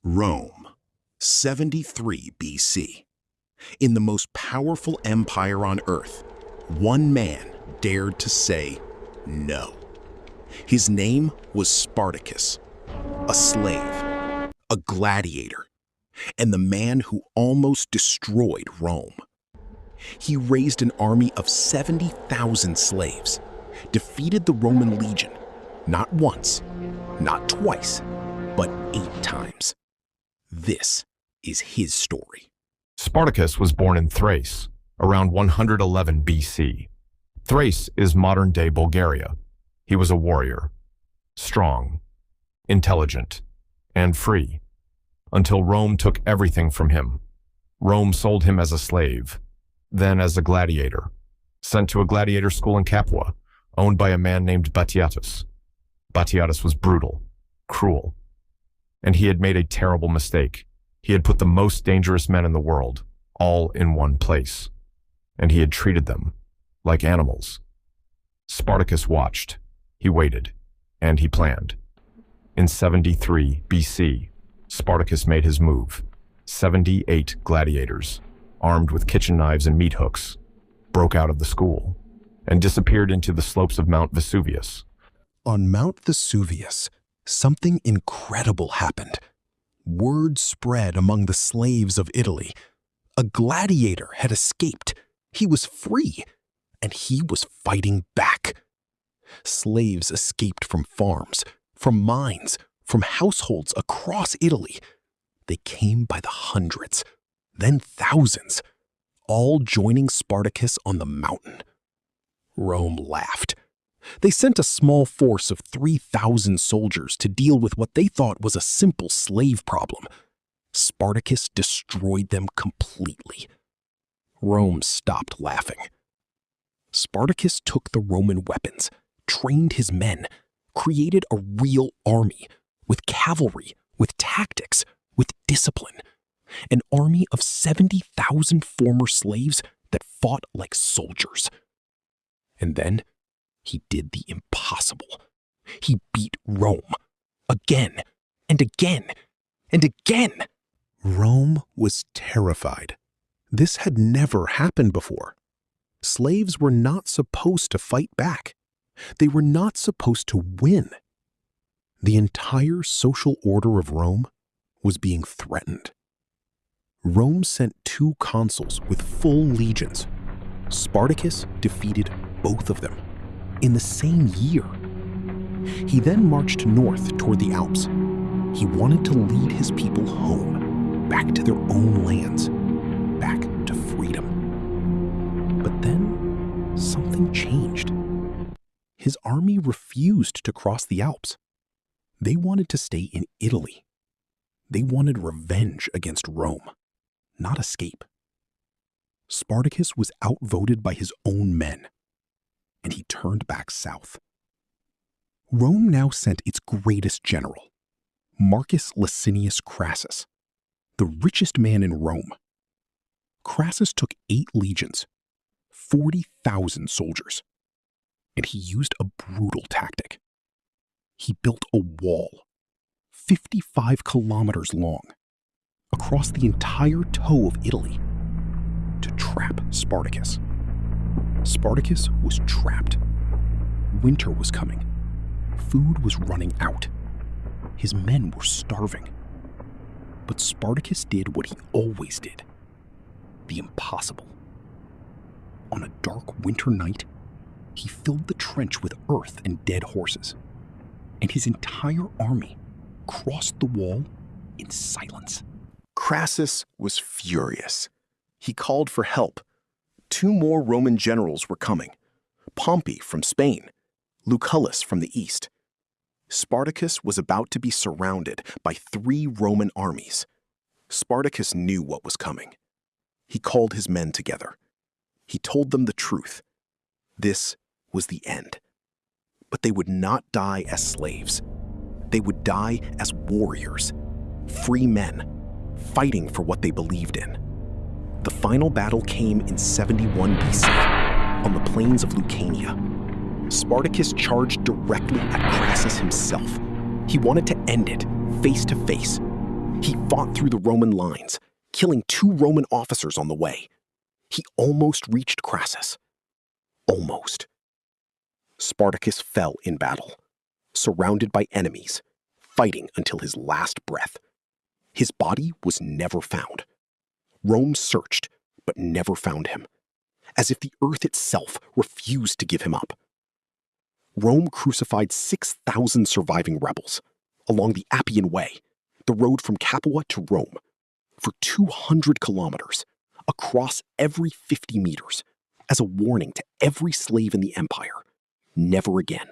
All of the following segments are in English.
Rome, 73 BC. In the most powerful empire on earth, one man dared to say no. His name was Spartacus, a slave, a gladiator, and the man who almost destroyed Rome. He raised an army of 70,000 slaves, defeated the Roman legion, not once, not twice, but 8 times. This is his story. Spartacus was born in Thrace, around 111 BC. Thrace is modern-day Bulgaria. He was a warrior, strong, intelligent, and free, until Rome took everything from him. Rome sold him as a slave, then as a gladiator, sent to a gladiator school in Capua, owned by a man named Batiatus. Batiatus was brutal, cruel, and he had made a terrible mistake. He had put the most dangerous men in the world all in one place, and he had treated them like animals. Spartacus watched, he waited, and he planned. In 73 BC, Spartacus made his move. 78 gladiators, armed with kitchen knives and meat hooks, broke out of the school and disappeared into the slopes of Mount Vesuvius. On Mount Vesuvius, something incredible happened. Word spread among the slaves of Italy. A gladiator had escaped. He was free, and he was fighting back. Slaves escaped from farms, from mines, from households across Italy. They came by the hundreds, then thousands, all joining Spartacus on the mountain. Rome laughed. They sent a small force of 3,000 soldiers to deal with what they thought was a simple slave problem. Spartacus destroyed them completely. Rome stopped laughing. Spartacus took the Roman weapons, trained his men, created a real army, with cavalry, with tactics, with discipline. An army of 70,000 former slaves that fought like soldiers. And then he did the impossible. He beat Rome, again, and again, and again. Rome was terrified. This had never happened before. Slaves were not supposed to fight back. They were not supposed to win. The entire social order of Rome was being threatened. Rome sent 2 consuls with full legions. Spartacus defeated both of them in the same year. He then marched north toward the Alps. He wanted to lead his people home, back to their own lands, back to freedom. But then something changed. His army refused to cross the Alps. They wanted to stay in Italy. They wanted revenge against Rome, not escape. Spartacus was outvoted by his own men, and he turned back south. Rome now sent its greatest general, Marcus Licinius Crassus, the richest man in Rome. Crassus took 8 legions, 40,000 soldiers, and he used a brutal tactic. He built a wall, 55 kilometers long, across the entire toe of Italy, to trap Spartacus. Spartacus was trapped. Winter was coming. Food was running out. His men were starving. But Spartacus did what he always did, the impossible. On a dark winter night, he filled the trench with earth and dead horses, and his entire army crossed the wall in silence. Crassus was furious. He called for help. 2 more Roman generals were coming, Pompey from Spain, Lucullus from the east. Spartacus was about to be surrounded by 3 Roman armies. Spartacus knew what was coming. He called his men together. He told them the truth. This was the end. But they would not die as slaves. They would die as warriors, free men, fighting for what they believed in. The final battle came in 71 BC, on the plains of Lucania. Spartacus charged directly at Crassus himself. He wanted to end it, face to face. He fought through the Roman lines, killing 2 Roman officers on the way. He almost reached Crassus. Almost. Spartacus fell in battle, surrounded by enemies, fighting until his last breath. His body was never found. Rome searched, but never found him, as if the earth itself refused to give him up. Rome crucified 6,000 surviving rebels along the Appian Way, the road from Capua to Rome, for 200 kilometers, across every 50 meters, as a warning to every slave in the empire, never again.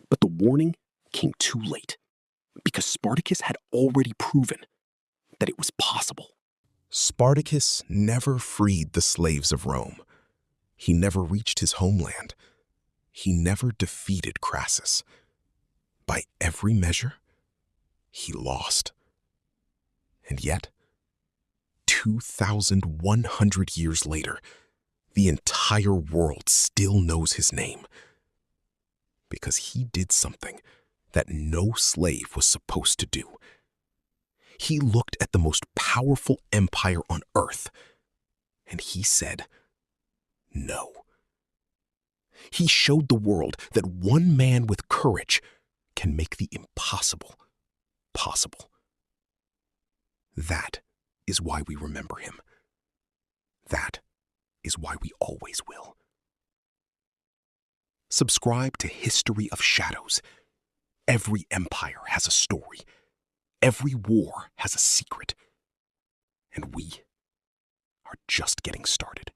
But the warning came too late, because Spartacus had already proven that it was possible. Spartacus never freed the slaves of Rome. He never reached his homeland. He never defeated Crassus. By every measure, he lost. And yet, 2,100 years later, the entire world still knows his name. Because he did something that no slave was supposed to do. He looked at the most powerful empire on earth, and he said, no. He showed the world that one man with courage can make the impossible possible. That is why we remember him. That is why we always will. Subscribe to History of Shadows. Every empire has a story. Every war has a secret. And we are just getting started.